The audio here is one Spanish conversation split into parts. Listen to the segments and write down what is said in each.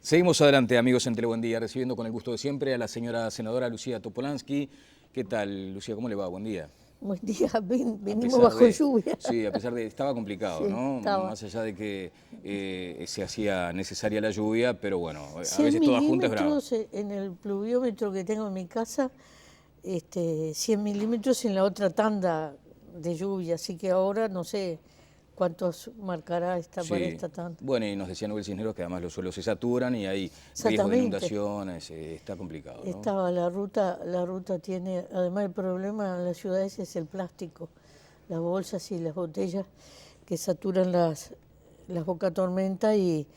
Seguimos adelante, amigos en Tele Buen Día, recibiendo con el gusto de siempre a la señora senadora Lucía Topolansky. ¿Qué tal, Lucía? ¿Cómo le va? Buen día. Buen día, venimos bajo lluvia. Sí, a pesar de estaba complicado, Sí, ¿no? estaba. Más allá de que se hacía necesaria la lluvia, pero bueno, a 100 veces toda junta es brava. milímetros en el pluviómetro que tengo en mi casa, 100 milímetros en la otra tanda de lluvia, así que ahora no sé cuántos marcará para Sí, esta tanda. bueno, y nos decía Nubel Cisneros que además los suelos se saturan y hay riesgo de Exactamente. inundaciones, está complicado, ¿no? La ruta tiene, además el problema en las ciudades es el plástico, las bolsas y las botellas que saturan las Boca Tormenta y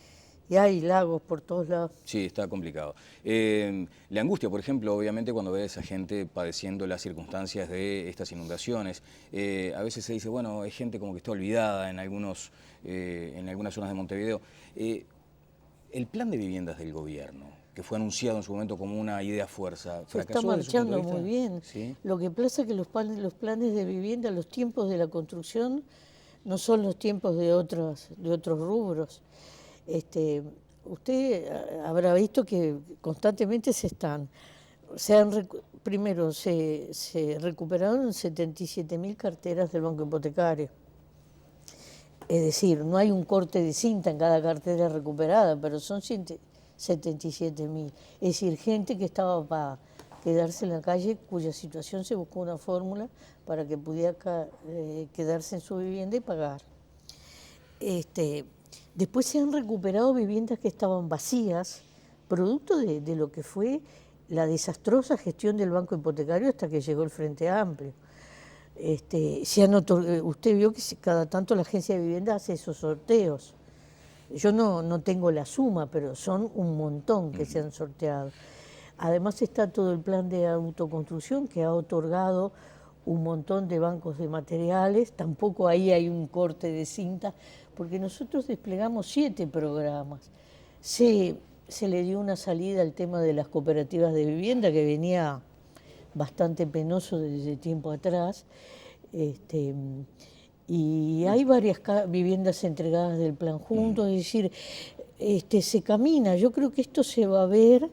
hay lagos por todos lados. Sí, está complicado. La angustia, por ejemplo, obviamente cuando ve a esa gente padeciendo las circunstancias de estas inundaciones, a veces se dice, bueno, hay gente como que está olvidada en algunas zonas de Montevideo. El plan de viviendas del gobierno, que fue anunciado en su momento como una idea fuerza, Se está ¿fracasó desde su punto de marchando vista? muy bien. ¿Sí? Lo que pasa es que los planes de vivienda, los tiempos de la construcción, no son los tiempos de otros rubros. Usted habrá visto que constantemente primero se recuperaron 77.000 carteras del Banco Hipotecario. Es decir, no hay un corte de cinta en cada cartera recuperada, pero son 77.000. Es decir, gente que estaba para quedarse en la calle, cuya situación se buscó una fórmula para que pudiera quedarse en su vivienda y pagar. Después se han recuperado viviendas que estaban vacías, producto de lo que fue la desastrosa gestión del Banco Hipotecario hasta que llegó el Frente Amplio. Usted vio que cada tanto la agencia de vivienda hace esos sorteos. Yo no tengo la suma, pero son un montón que se han sorteado. Además está todo el plan de autoconstrucción que ha otorgado un montón de bancos de materiales. Tampoco ahí hay un corte de cinta, porque nosotros desplegamos 7 programas. Se le dio una salida al tema de las cooperativas de vivienda, que venía bastante penoso desde tiempo atrás. Y hay varias viviendas entregadas del plan juntos, es decir, se camina. Yo creo que esto se va a ver,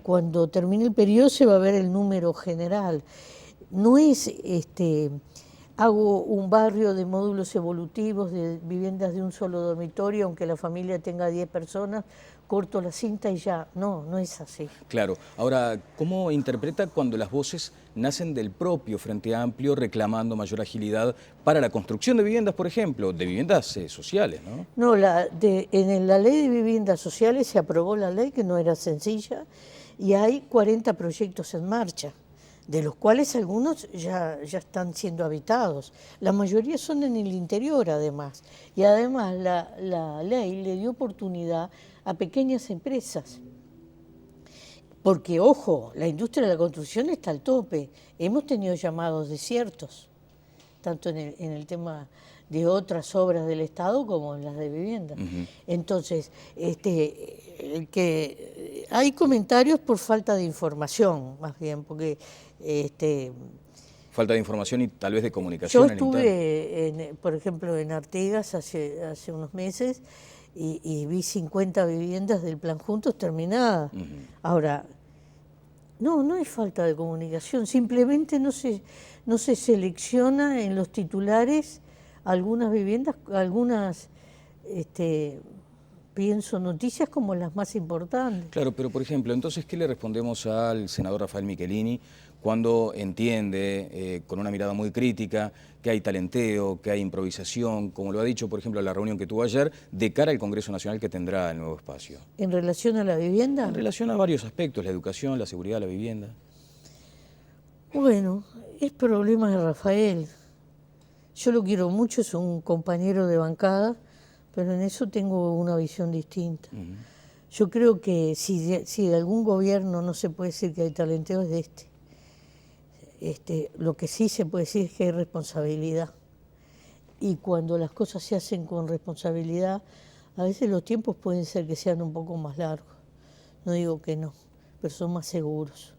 cuando termine el periodo se va a ver el número general. No es, hago un barrio de módulos evolutivos, de viviendas de un solo dormitorio, aunque la familia tenga 10 personas, corto la cinta y ya. No es así. Claro. Ahora, ¿cómo interpreta cuando las voces nacen del propio Frente Amplio reclamando mayor agilidad para la construcción de viviendas, por ejemplo, de viviendas sociales, ¿no? No, en la ley de viviendas sociales se aprobó la ley, que no era sencilla, y hay 40 proyectos en marcha, de los cuales algunos ya están siendo habitados. La mayoría son en el interior, además. Y además la ley le dio oportunidad a pequeñas empresas. Porque, ojo, la industria de la construcción está al tope. Hemos tenido llamados desiertos, tanto en el tema de otras obras del Estado como en las de vivienda. Entonces, hay comentarios por falta de información, más bien, porque Falta de información y tal vez de yo comunicación en interno. estuve, por ejemplo, en Artigas hace unos meses y vi 50 viviendas del Plan Juntos terminadas. Ahora, no es falta de comunicación, simplemente no se selecciona en los titulares algunas viviendas, pienso noticias como las más importantes. Claro, pero por ejemplo, entonces, ¿qué le respondemos al senador Rafael Michelini cuando entiende, con una mirada muy crítica, que hay talenteo, que hay improvisación, como lo ha dicho, por ejemplo, en la reunión que tuvo ayer, de cara al Congreso Nacional que tendrá el nuevo espacio? ¿En relación a la vivienda? En relación a varios aspectos, la educación, la seguridad, la vivienda. Bueno, es problema de Rafael. Yo lo quiero mucho, es un compañero de bancada, pero en eso tengo una visión distinta. Yo creo que si de algún gobierno no se puede decir que hay talenteo, es de este. Lo que sí se puede decir es que hay responsabilidad. Y cuando las cosas se hacen con responsabilidad, a veces los tiempos pueden ser que sean un poco más largos. No digo que no, pero son más seguros.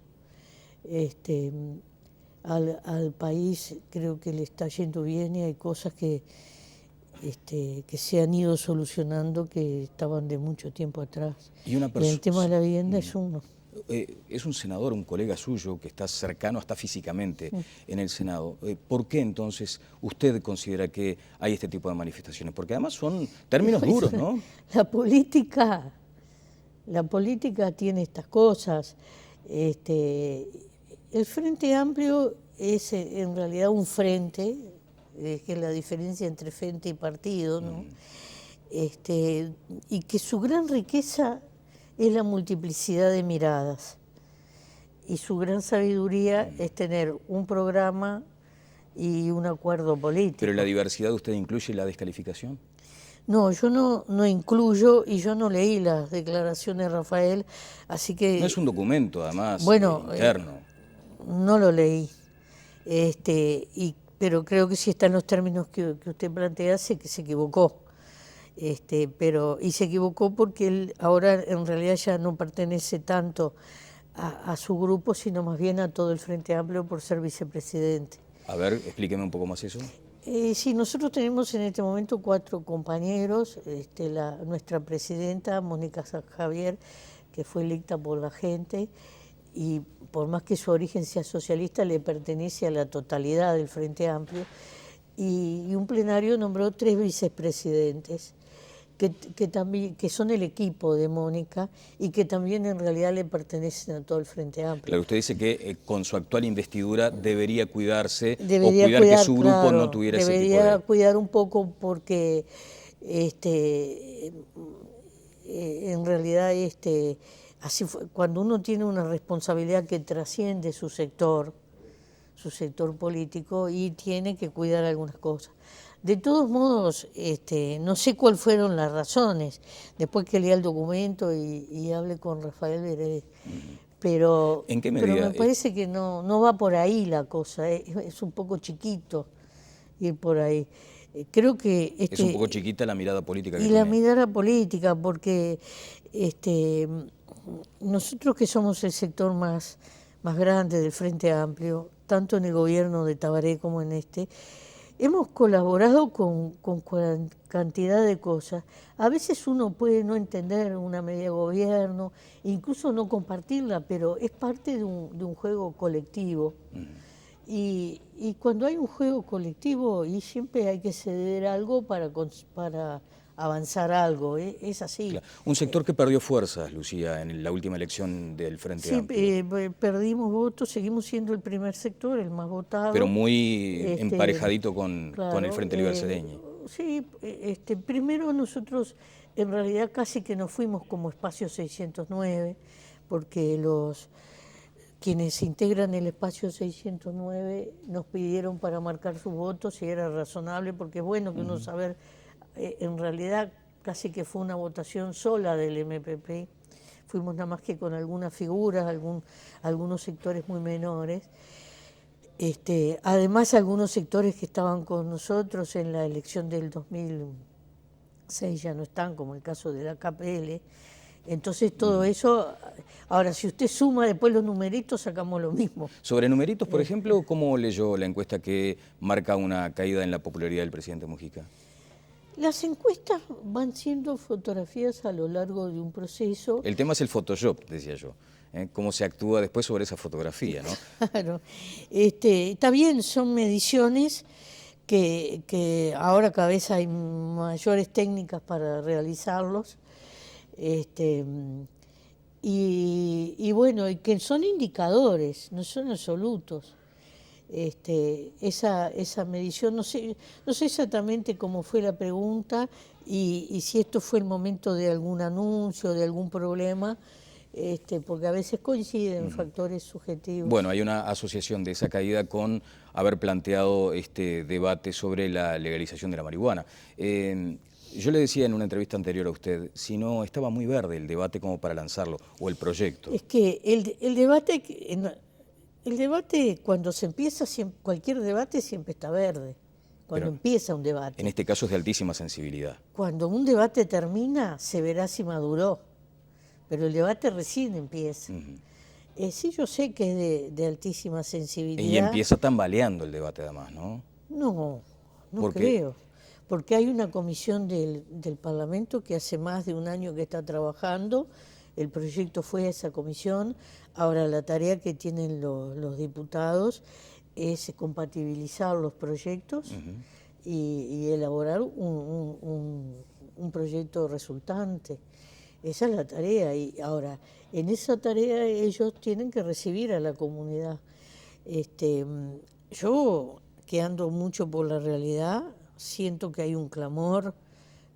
Al país creo que le está yendo bien y hay cosas que que se han ido solucionando, que estaban de mucho tiempo atrás. Y el tema de la vivienda es uno. Es un senador, un colega suyo, que está cercano hasta físicamente en el Senado. ¿Por qué entonces usted considera que hay este tipo de manifestaciones? Porque además son términos duros, ¿no? La política tiene estas cosas. El Frente Amplio es en realidad un frente, que es la diferencia entre frente y partido, ¿no? Y que su gran riqueza es la multiplicidad de miradas, y su gran sabiduría es tener un programa y un acuerdo político. ¿Pero la diversidad usted incluye la descalificación? No, yo no incluyo, y yo no leí las declaraciones de Rafael, así que... No es un documento, además, bueno, interno. No lo leí, pero creo que si está en los términos que usted plantea, sé que se equivocó. Y se equivocó porque él ahora en realidad ya no pertenece tanto a su grupo, sino más bien a todo el Frente Amplio por ser vicepresidente. A ver, explíqueme un poco más eso. Sí, nosotros tenemos en este momento 4 compañeros, nuestra presidenta, Mónica San Javier, que fue electa por la gente, y por más que su origen sea socialista, le pertenece a la totalidad del Frente Amplio, y un plenario nombró 3 vicepresidentes, que son el equipo de Mónica y que también en realidad le pertenecen a todo el Frente Amplio. Claro, usted dice que con su actual investidura debería cuidarse o Debería cuidar que su grupo no tuviera ese tipo de... Debería cuidar un poco porque en realidad así cuando uno tiene una responsabilidad que trasciende su sector político, y tiene que cuidar algunas cosas. De todos modos, no sé cuáles fueron las razones, después que lea el documento y hable con Rafael veré. Pero, ¿En qué medida? Pero me parece que no va por ahí la cosa, es un poco chiquito ir por ahí. Creo que es un poco chiquita la mirada política que tiene. Y la mirada política, porque nosotros que somos el sector más grande del Frente Amplio, tanto en el gobierno de Tabaré como en hemos colaborado con cantidad de cosas. A veces uno puede no entender una medida de gobierno, incluso no compartirla, pero es parte de un juego colectivo. Y cuando hay un juego colectivo, y siempre hay que ceder algo para avanzar algo, es así. Claro. Un sector que perdió fuerzas, Lucía, en la última elección del Frente Amplio. Sí, perdimos votos, seguimos siendo el primer sector, el más votado. Pero muy emparejadito con el Frente Libre Sereñi. Sí, primero nosotros en realidad casi que nos fuimos como espacio 609, porque quienes integran el espacio 609 nos pidieron para marcar sus votos, y era razonable, porque es bueno que uno saber... en realidad casi que fue una votación sola del MPP, fuimos nada más que con algunas figuras, algunos sectores muy menores. Además, algunos sectores que estaban con nosotros en la elección del 2006 ya no están, como el caso de la KPL. Entonces todo eso, ahora si usted suma después los numeritos, sacamos lo mismo. Sobre numeritos, por ejemplo, ¿cómo leyó la encuesta que marca una caída en la popularidad del presidente Mujica? Las encuestas van siendo fotografías a lo largo de un proceso. El tema es el Photoshop, decía yo. Cómo se actúa después sobre esa fotografía, ¿no? Claro. Está bien, son mediciones que ahora cada vez hay mayores técnicas para realizarlos. Y bueno, y que son indicadores, no son absolutos. Esa medición, no sé exactamente cómo fue la pregunta y si esto fue el momento de algún anuncio, de algún problema, porque a veces coinciden factores subjetivos. Bueno, hay una asociación de esa caída con haber planteado este debate sobre la legalización de la marihuana. Yo le decía en una entrevista anterior a usted, si no estaba muy verde el debate como para lanzarlo, o el proyecto. Es que el debate cuando se empieza, cualquier debate siempre está verde, cuando empieza un debate. En este caso es de altísima sensibilidad. Cuando un debate termina, se verá si maduró, pero el debate recién empieza. Sí, yo sé que es de altísima sensibilidad. Y empieza tambaleando el debate además, ¿no? No creo. porque hay una comisión del Parlamento que hace más de un año que está trabajando, el proyecto fue a esa comisión, ahora la tarea que tienen los diputados es compatibilizar los proyectos y elaborar un proyecto resultante. Esa es la tarea. Y ahora, en esa tarea ellos tienen que recibir a la comunidad. Yo, que ando mucho por la realidad, siento que hay un clamor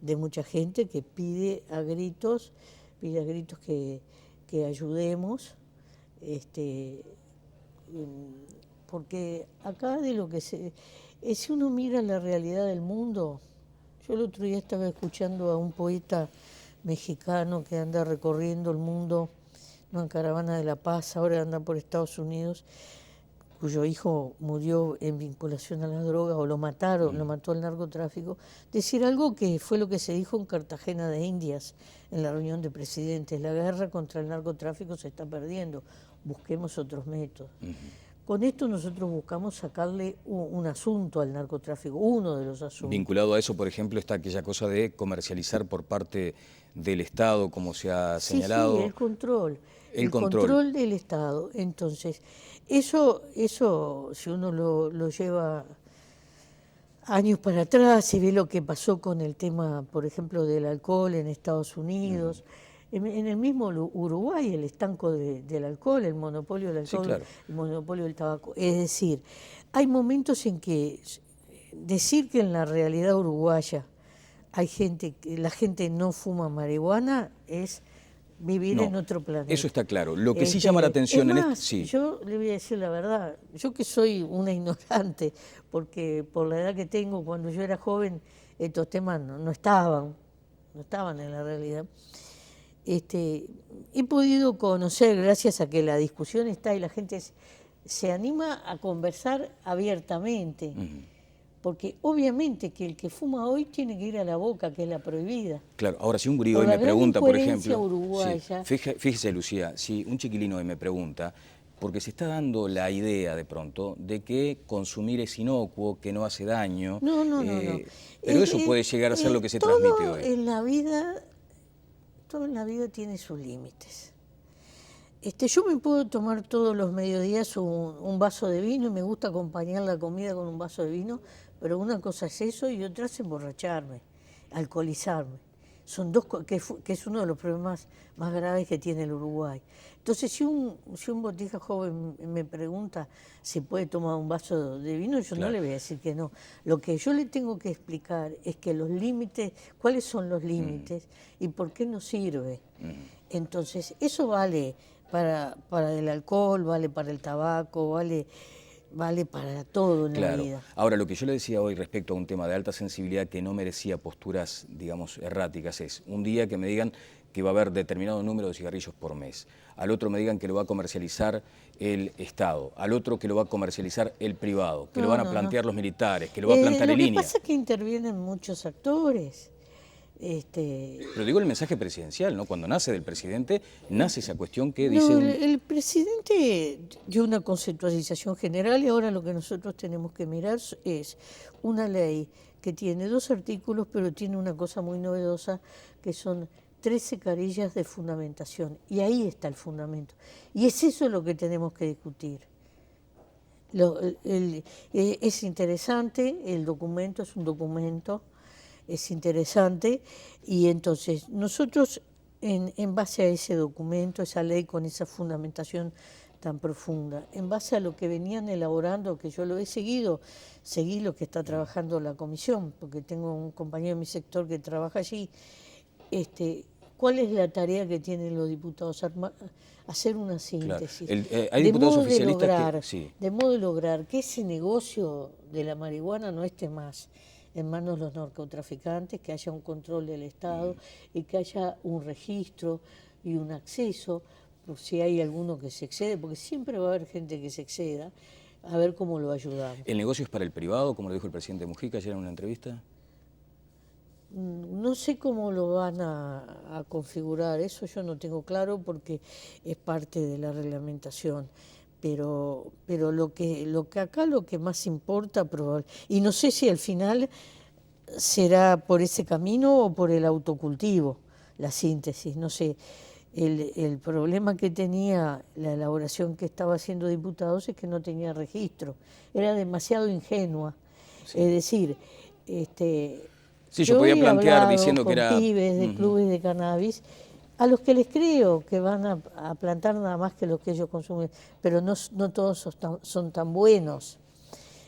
de mucha gente que pide a gritos que ayudemos, porque acá de lo que si uno mira la realidad del mundo, yo el otro día estaba escuchando a un poeta mexicano que anda recorriendo el mundo, no en caravana de la paz, ahora anda por Estados Unidos, cuyo hijo murió en vinculación a las drogas o lo mataron, lo mató el narcotráfico, decir algo que fue lo que se dijo en Cartagena de Indias, en la reunión de presidentes: la guerra contra el narcotráfico se está perdiendo, busquemos otros métodos. Con esto nosotros buscamos sacarle un asunto al narcotráfico, uno de los asuntos. Vinculado a eso, por ejemplo, está aquella cosa de comercializar por parte del Estado, como se ha señalado. Sí, el control. El control del Estado. Entonces, eso si uno lo lleva años para atrás, se ve lo que pasó con el tema, por ejemplo, del alcohol en Estados Unidos. En el mismo Uruguay, el estanco del alcohol, el monopolio del alcohol, Sí, claro. el monopolio del tabaco. Es decir, hay momentos en que decir que en la realidad uruguaya la gente no fuma marihuana es vivir en otro planeta. Eso está claro. Lo que sí llama la atención es más, sí. yo le voy a decir la verdad, yo que soy una ignorante, porque por la edad que tengo, cuando yo era joven, estos temas no estaban en la realidad. He podido conocer, gracias a que la discusión está y la gente se anima a conversar abiertamente, porque obviamente que el que fuma hoy tiene que ir a la boca, que es la prohibida. Claro, ahora si un gurí hoy me pregunta, por ejemplo, uruguaya, fíjese Lucía, si un chiquilino hoy me pregunta, porque se está dando la idea de pronto de que consumir es inocuo, que no hace daño, no. Pero eso puede llegar a ser lo que se transmite hoy. Todo en la vida tiene sus límites. Yo me puedo tomar todos los mediodías un vaso de vino y me gusta acompañar la comida con un vaso de vino, pero una cosa es eso y otra es emborracharme, alcoholizarme. Son dos cosas, que es uno de los problemas más graves que tiene el Uruguay. Entonces, si un botija joven me pregunta si puede tomar un vaso de vino, yo no le voy a decir que no. Lo que yo le tengo que explicar es que los límites, cuáles son los límites y por qué no sirve. Entonces, eso vale para el alcohol, vale para el tabaco, vale para todo en la vida. Ahora, lo que yo le decía hoy respecto a un tema de alta sensibilidad que no merecía posturas, digamos, erráticas, es un día que me digan que va a haber determinado número de cigarrillos por mes, al otro me digan que lo va a comercializar el Estado, al otro que lo va a comercializar el privado, que lo van a plantear los militares, que lo va a plantar en línea. Lo que pasa es que intervienen muchos actores. Pero digo el mensaje presidencial, ¿no? Cuando nace del presidente, nace esa cuestión que dice... El presidente dio una conceptualización general y ahora lo que nosotros tenemos que mirar es una ley que tiene 2 artículos, pero tiene una cosa muy novedosa, que son 13 carillas de fundamentación. Y ahí está el fundamento. Y es eso lo que tenemos que discutir. Es interesante, el documento es un documento, es interesante, y entonces nosotros en base a ese documento, esa ley con esa fundamentación tan profunda, en base a lo que venían elaborando, que yo lo he seguido, seguí lo que está trabajando la comisión, porque tengo un compañero de mi sector que trabaja allí. ¿Cuál es la tarea que tienen los diputados? Hacer una síntesis. Claro. Hay diputados oficialistas de modo de lograr que ese negocio de la marihuana no esté más en manos de los narcotraficantes, que haya un control del Estado y que haya un registro y un acceso, por si hay alguno que se excede, porque siempre va a haber gente que se exceda, a ver cómo lo ayudamos. ¿El negocio es para el privado, como lo dijo el presidente Mujica ayer en una entrevista? No sé cómo lo van a configurar, eso yo no tengo claro porque es parte de la reglamentación. Pero lo que acá lo que más importa, y no sé si al final será por ese camino o por el autocultivo, la síntesis, no sé. El problema que tenía la elaboración que estaba haciendo diputados es que no tenía registro, era demasiado ingenua. Sí. Es decir, Sí, yo yo podía he plantear hablado diciendo que con era... pibes de clubes de cannabis, a los que les creo que van a plantar nada más que lo que ellos consumen, pero no todos son tan buenos.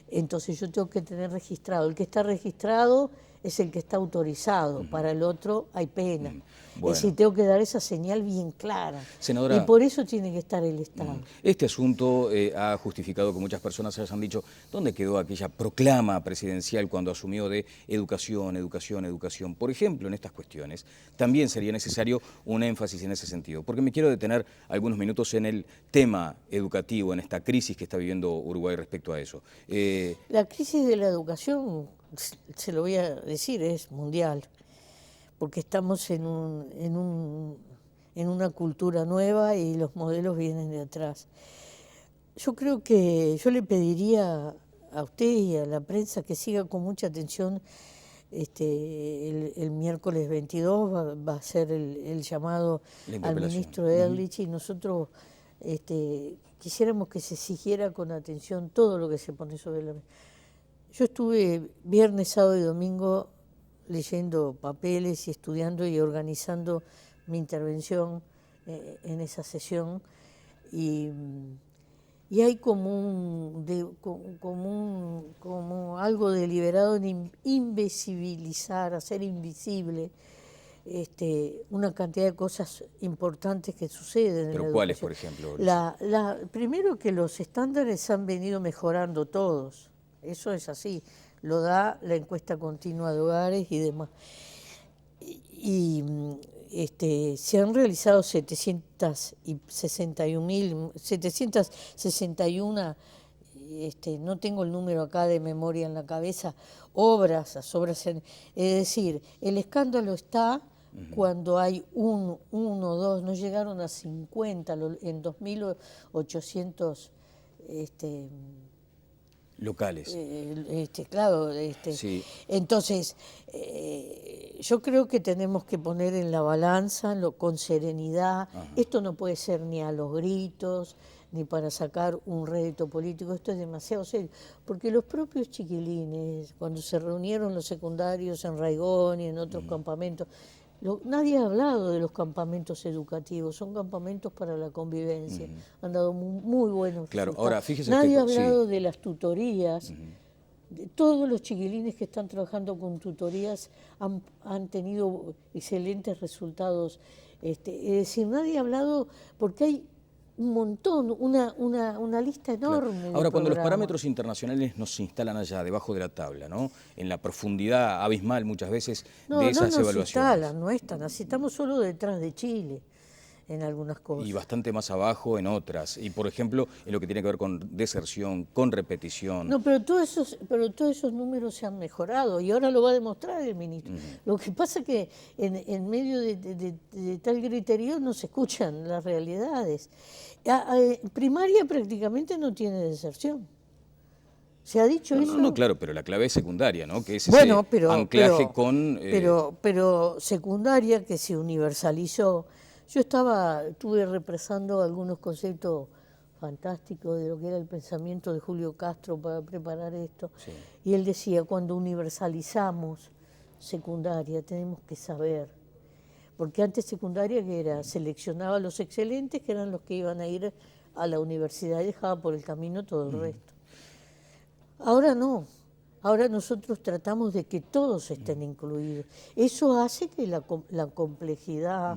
Entonces yo tengo que tener registrado. El que está registrado es el que está autorizado. Para el otro hay pena. Es Bueno. decir, tengo que dar esa señal bien clara. Senadora, y por eso tiene que estar el Estado. Este asunto ha justificado que muchas personas hayan dicho, ¿dónde quedó aquella proclama presidencial cuando asumió de educación, educación, educación? Por ejemplo, en estas cuestiones también sería necesario un énfasis en ese sentido, porque me quiero detener algunos minutos en el tema educativo, en esta crisis que está viviendo Uruguay respecto a eso. La crisis de la educación, se lo voy a decir, es mundial, porque estamos en una cultura nueva y los modelos vienen de atrás. Yo creo que yo le pediría a usted y a la prensa que siga con mucha atención. El miércoles 22 va a ser el llamado al ministro Ehrlich, y nosotros quisiéramos que se siguiera con atención todo lo que se pone sobre la mesa. Yo estuve viernes, sábado y domingo leyendo papeles y estudiando y organizando mi intervención en esa sesión, y hay como algo deliberado en invisibilizar, hacer invisible una cantidad de cosas importantes que suceden en la ¿Pero cuáles, educación. por ejemplo? Primero, que los estándares han venido mejorando todos, eso es así, lo da la encuesta continua de hogares y demás. Se han realizado 761, no tengo el número acá de memoria en la cabeza, obras, es decir, el escándalo está cuando hay uno, dos, no llegaron a 50, en 2.800 locales. Claro, Sí. Entonces, yo creo que tenemos que poner en la balanza con serenidad. Esto no puede ser ni a los gritos, ni para sacar un rédito político. Esto es demasiado serio, porque los propios chiquilines, cuando se reunieron los secundarios en Raigón y en otros campamentos, nadie ha hablado de los campamentos educativos, son campamentos para la convivencia, han dado muy buenos Claro, resultados. ahora fíjese Nadie ha sí. hablado de las tutorías. Todos los chiquilines que están trabajando con tutorías han tenido excelentes resultados. Es decir, nadie ha hablado, porque hay un montón, una lista enorme. Claro. De Ahora, cuando los programas. parámetros internacionales nos instalan allá, debajo de la tabla, ¿no? En la profundidad abismal muchas veces de esas no evaluaciones. instalan, no están así, estamos solo detrás de Chile en algunas cosas. Y bastante más abajo en otras. Y, por ejemplo, en lo que tiene que ver con deserción, con repetición. No, pero todos esos números se han mejorado y ahora lo va a demostrar el ministro. Lo que pasa es que en medio de tal griterío no se escuchan las realidades. Primaria prácticamente no tiene deserción. ¿Se ha dicho eso? No, claro, pero la clave es secundaria, ¿no? Que es ese Bueno, anclaje con... Pero secundaria, que se universalizó. Yo estuve repasando algunos conceptos fantásticos de lo que era el pensamiento de Julio Castro para preparar esto. Sí. Y él decía, cuando universalizamos secundaria tenemos que saber. Porque antes secundaria, que era, seleccionaba a los excelentes, que eran los que iban a ir a la universidad, y dejaba por el camino todo el resto. Ahora no. Ahora nosotros tratamos de que todos estén incluidos. Eso hace que la complejidad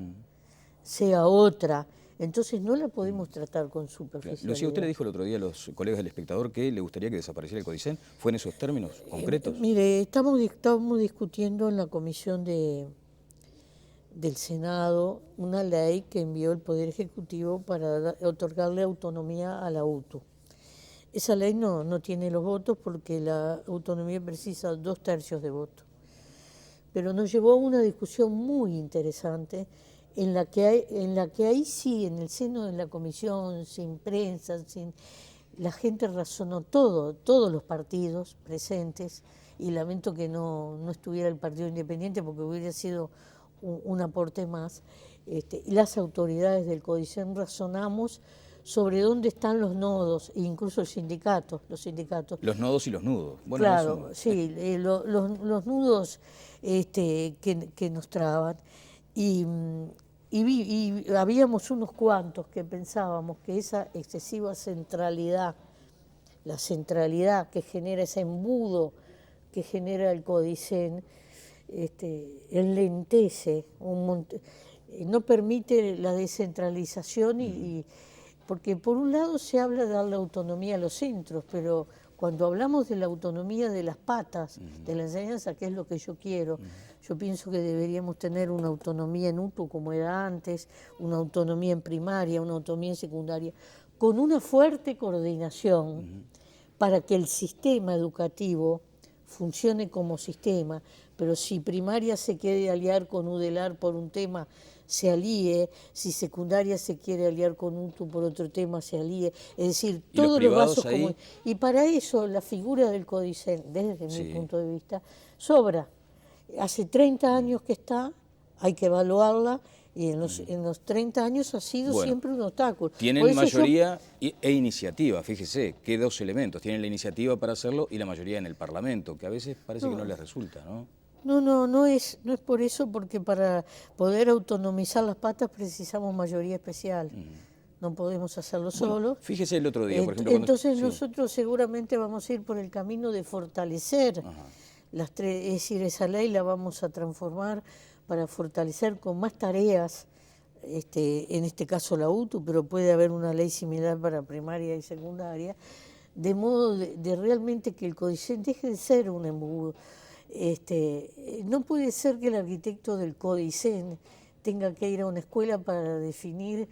sea otra. Entonces no la podemos tratar con superficialidad. Lucía, usted le dijo el otro día a los colegas del Espectador que le gustaría que desapareciera el Codicen. ¿Fue en esos términos concretos? Mire, estamos discutiendo en la comisión del Senado una ley que envió el Poder Ejecutivo para otorgarle autonomía a la UTU. Esa ley no tiene los votos porque la autonomía precisa 2/3 de votos. Pero nos llevó a una discusión muy interesante en la que ahí sí, en el seno de la comisión, sin prensa, la gente razonó todos los partidos presentes, y lamento que no estuviera el Partido Independiente porque hubiera sido un aporte más. Y las autoridades del CODICEN razonamos sobre dónde están los nodos, e incluso los sindicatos. Los nodos y los nudos. Bueno, Claro, eso... sí, los nudos que nos traban. Y, y habíamos unos cuantos que pensábamos que esa excesiva centralidad, la centralidad que genera ese embudo que genera el CODICEN, enlentece, no permite la descentralización porque por un lado se habla de darle autonomía a los centros, pero cuando hablamos de la autonomía de las patas, de la enseñanza, que es lo que yo quiero, yo pienso que deberíamos tener una autonomía en UTU como era antes, una autonomía en primaria, una autonomía en secundaria, con una fuerte coordinación para que el sistema educativo funcione como sistema, pero si primaria se quiere aliar con UDELAR por un tema, se alíe, si secundaria se quiere aliar con UTU por otro tema, se alíe, es decir, todos los vasos comunes. Y para eso la figura del CODICEN, desde mi punto de vista, sobra. Hace 30 años que está, hay que evaluarla, y en los 30 años ha sido siempre un obstáculo. Tienen mayoría e iniciativa, fíjese, qué dos elementos. Tienen la iniciativa para hacerlo y la mayoría en el Parlamento, que a veces parece que no les resulta, ¿no? No es por eso, porque para poder autonomizar las patas precisamos mayoría especial. No podemos hacerlo solo. Fíjese el otro día, por ejemplo. Entonces nosotros seguramente vamos a ir por el camino de fortalecer las tres, es decir, esa ley la vamos a transformar para fortalecer con más tareas, en este caso la UTU, pero puede haber una ley similar para primaria y secundaria, de modo de realmente que el CODICEN deje de ser un embudo. No puede ser que el arquitecto del CODICEN tenga que ir a una escuela para definir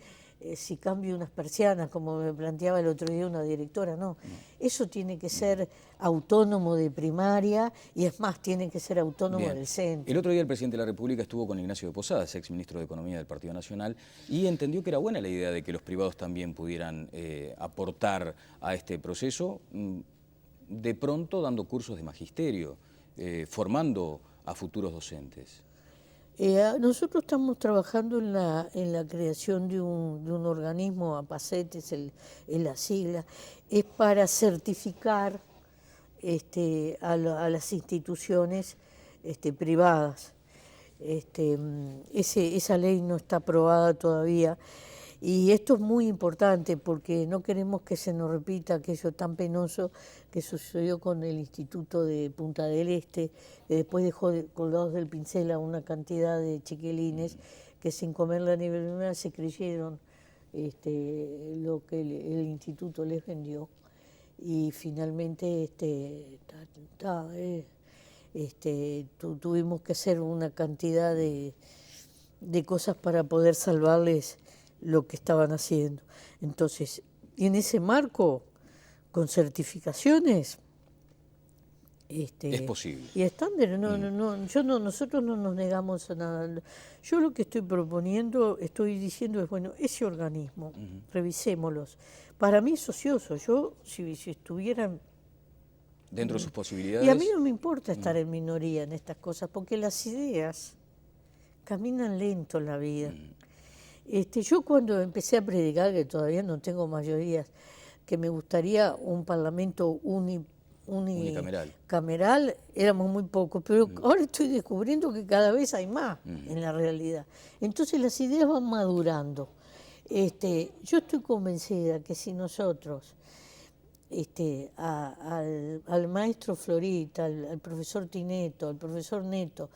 si cambio unas persianas, como me planteaba el otro día una directora. No, eso tiene que ser autónomo de primaria y es más, tiene que ser autónomo del centro. El otro día el presidente de la República estuvo con Ignacio de Posadas, ex ministro de Economía del Partido Nacional, y entendió que era buena la idea de que los privados también pudieran aportar a este proceso, de pronto dando cursos de magisterio, formando a futuros docentes. Nosotros estamos trabajando en la creación de un organismo, APACET es la sigla, es para certificar a las instituciones privadas. Esa ley no está aprobada todavía. Y esto es muy importante porque no queremos que se nos repita aquello tan penoso que sucedió con el Instituto de Punta del Este, que después dejó colgados del pincel a una cantidad de chiquilines que sin comerla ni beberla se creyeron lo que el instituto les vendió. Y finalmente tuvimos que hacer una cantidad de cosas para poder salvarles lo que estaban haciendo. Entonces, en ese marco, con certificaciones, es posible. Y estándares, nosotros no nos negamos a nada. Yo lo que estoy proponiendo, estoy diciendo es, bueno, ese organismo, revisémoslos. Para mí es ocioso, yo si estuvieran dentro de sus posibilidades. Y a mí no me importa estar en minoría en estas cosas, porque las ideas caminan lento en la vida. Yo cuando empecé a predicar, que todavía no tengo mayorías, que me gustaría un parlamento unicameral, éramos muy pocos, pero ahora estoy descubriendo que cada vez hay más en la realidad. Entonces las ideas van madurando. Yo estoy convencida que si nosotros al maestro Florita, al profesor Tineto, al profesor Neto,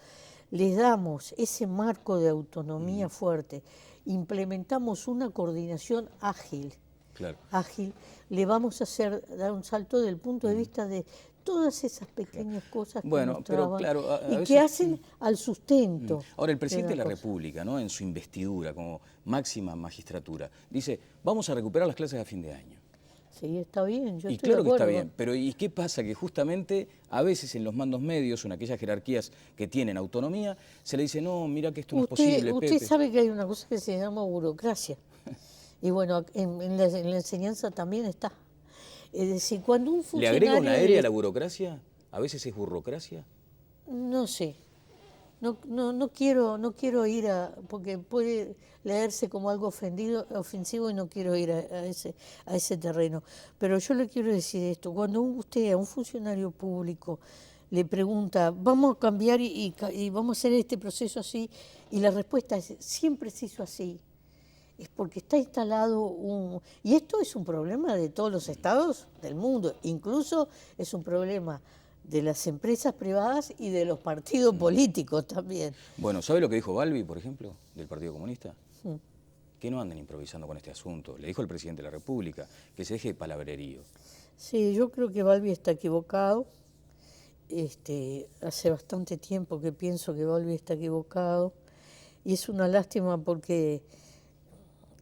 les damos ese marco de autonomía fuerte, implementamos una coordinación ágil, le vamos a dar un salto desde el punto de vista de todas esas pequeñas cosas que nos traban y que hacen al sustento. Ahora, el presidente de la República, ¿no?, en su investidura como máxima magistratura, dice, vamos a recuperar las clases a fin de año. Sí, está bien, yo estoy de acuerdo. Que está bien, pero ¿y qué pasa? Que justamente a veces en los mandos medios, en aquellas jerarquías que tienen autonomía, se le dice, no, mira que esto no es posible, Usted sabe que hay una cosa que se llama burocracia. Y bueno, en la enseñanza también está. Es decir, cuando un funcionario... ¿Le agrega una aérea a la burocracia? ¿A veces es burocracia? No sé. No quiero ir porque puede leerse como algo ofensivo y no quiero ir a ese terreno. Pero yo le quiero decir esto, cuando usted a un funcionario público le pregunta, vamos a cambiar y vamos a hacer este proceso así, y la respuesta es, siempre se hizo así, es porque está instalado y esto es un problema de todos los estados del mundo, incluso es un problema de las empresas privadas y de los partidos políticos también. Bueno, ¿sabe lo que dijo Balbi, por ejemplo, del Partido Comunista? Que no anden improvisando con este asunto. Le dijo el presidente de la República que se deje de palabrerío. Sí, yo creo que Balbi está equivocado. Hace bastante tiempo que pienso que Balbi está equivocado. Y es una lástima porque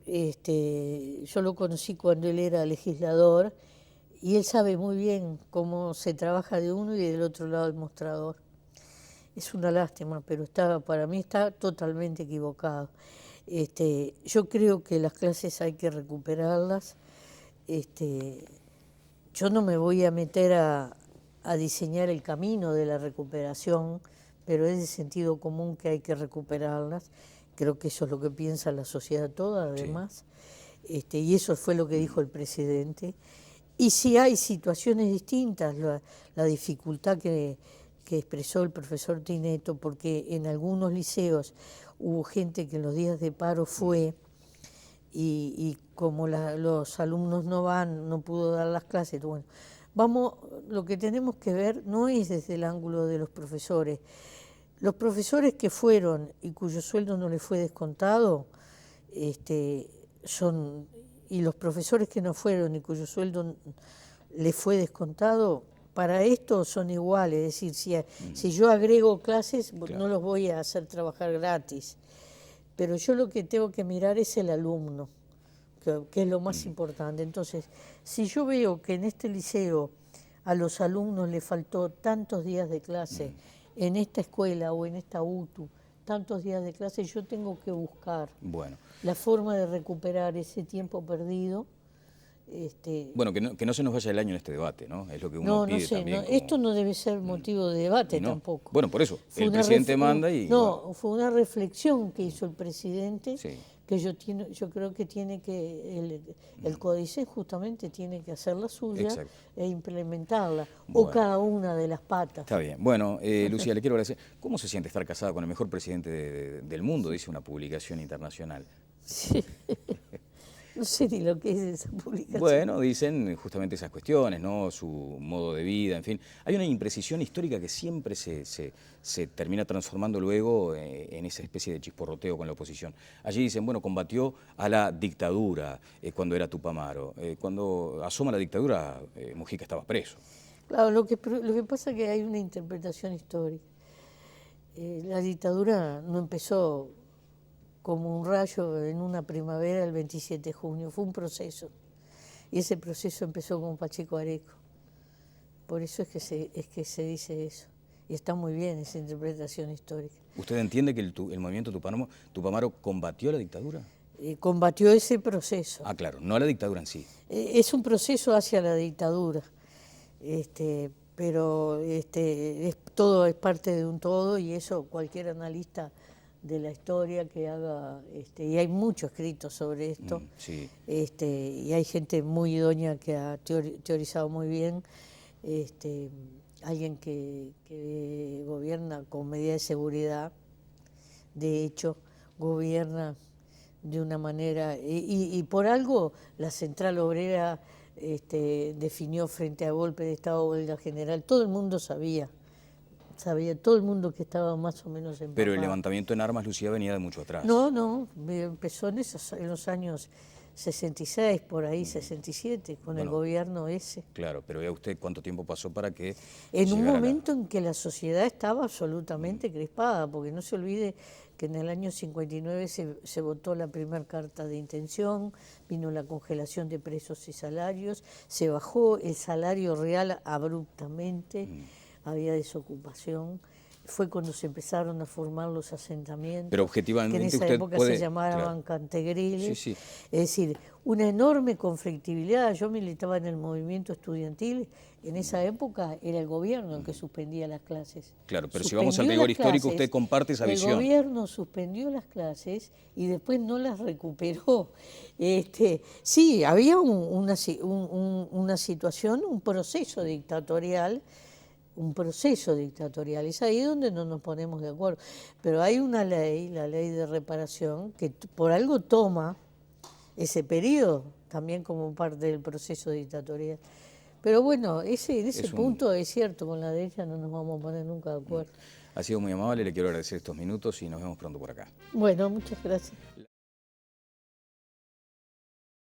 yo lo conocí cuando él era legislador y él sabe muy bien cómo se trabaja de uno y del otro lado del mostrador. Es una lástima, pero para mí está totalmente equivocado. Yo creo que las clases hay que recuperarlas. Yo no me voy a meter a diseñar el camino de la recuperación, pero es de sentido común que hay que recuperarlas. Creo que eso es lo que piensa la sociedad toda, además. Sí. Y eso fue lo que dijo el presidente. Y si hay situaciones distintas, la dificultad que expresó el profesor Tinetto, porque en algunos liceos hubo gente que en los días de paro fue y como los alumnos no pudo dar las clases. Bueno, lo que tenemos que ver no es desde el ángulo de los profesores. Los profesores que fueron y cuyo sueldo no les fue descontado, y los profesores que no fueron y cuyo sueldo les fue descontado, para esto son iguales. Es decir, si yo agrego clases, claro, no los voy a hacer trabajar gratis. Pero yo lo que tengo que mirar es el alumno, que es lo más importante. Entonces, si yo veo que en este liceo a los alumnos les faltó tantos días de clase, en esta escuela o en esta UTU, tantos días de clase, yo tengo que buscar la forma de recuperar ese tiempo perdido. Bueno, que no se nos vaya el año en este debate, ¿no? Es lo que uno pide también. No, esto no debe ser motivo de debate tampoco. Bueno, por eso, el presidente manda y... No, fue una reflexión que hizo el presidente, que yo creo que tiene que, el CODICET justamente tiene que hacer la suya e implementarla, o cada una de las patas. Está bien. Bueno, Lucía, le quiero agradecer. ¿Cómo se siente estar casada con el mejor presidente del mundo? Dice una publicación internacional. Sí. No sé ni lo que es esa publicación. Bueno, dicen justamente esas cuestiones, ¿no? Su modo de vida, en fin. Hay una imprecisión histórica que siempre se termina transformando luego en esa especie de chisporroteo con la oposición. Allí dicen, bueno, combatió a la dictadura cuando era Tupamaro. Cuando asoma la dictadura, Mujica estaba preso. Claro, lo que pasa es que hay una interpretación histórica. La dictadura no empezó como un rayo en una primavera el 27 de junio, fue un proceso. Y ese proceso empezó con Pacheco Areco. Por eso es que se dice eso. Y está muy bien esa interpretación histórica. ¿Usted entiende que el movimiento Tupamaro combatió la dictadura? Combatió ese proceso. Ah, claro, no la dictadura en sí. Es un proceso hacia la dictadura. Pero todo es parte de un todo y eso cualquier analista de la historia que haga, y hay mucho escrito sobre esto, y hay gente muy idónea que ha teorizado muy bien, alguien que gobierna con medidas de seguridad, de hecho, gobierna de una manera, y por algo la Central Obrera definió frente a golpe de Estado o huelga general, todo el mundo sabía todo el mundo que estaba más o menos empapado. Pero el levantamiento en armas, Lucía, venía de mucho atrás. No, empezó en los años 66, por ahí, 67, con el gobierno ese. Claro, pero vea usted cuánto tiempo pasó para que... En un momento en que la sociedad estaba absolutamente crispada, porque no se olvide que en el año 59 se votó la primera carta de intención, vino la congelación de precios y salarios, se bajó el salario real abruptamente, había desocupación, fue cuando se empezaron a formar los asentamientos, Pero que en objetivamente esa usted época puede... se llamaban claro. cantegriles. Sí, sí. Es decir, una enorme conflictividad. Yo militaba en el movimiento estudiantil. En esa época era el gobierno el que suspendía las clases. Claro, pero si vamos al Suspendió rigor las histórico, clases, usted comparte esa el visión. gobierno suspendió las clases y después no las recuperó. Sí, había una situación, un proceso dictatorial. Es ahí donde no nos ponemos de acuerdo. Pero hay una ley, la ley de reparación, que por algo toma ese periodo también como parte del proceso dictatorial. Pero bueno, en ese punto es cierto, con la derecha no nos vamos a poner nunca de acuerdo. Ha sido muy amable, le quiero agradecer estos minutos y nos vemos pronto por acá. Bueno, muchas gracias.